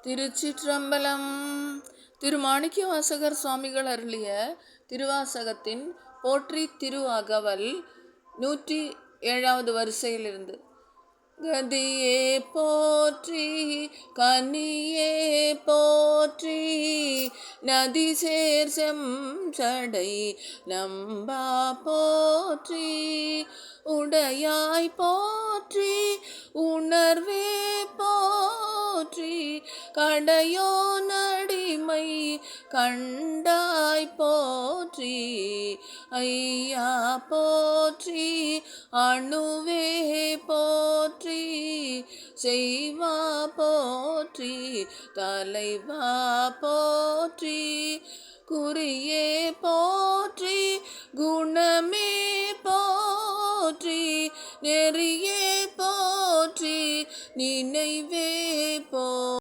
திருச்சிற்றம்பலம். திருமாணிக்கவாசகர் சுவாமிகள் அருளிய திருவாசகத்தின் போற்றி திரு அகவல் 107வது வரிசையிலிருந்து. கதியே போற்றி கனியே போற்றி நதிசேர் செஞ்சடை நம்பா போற்றி உடையாய் போற்றி உணர்வே போற்றி கடையோ நடிமை கண்டாய் போற்றி ஐயா போற்றி அணுவே போற்றி செய்வா போற்றி தலைவா போற்றி குறியே போற்றி குணமே போற்றி நெறியே போற்றி நினைவே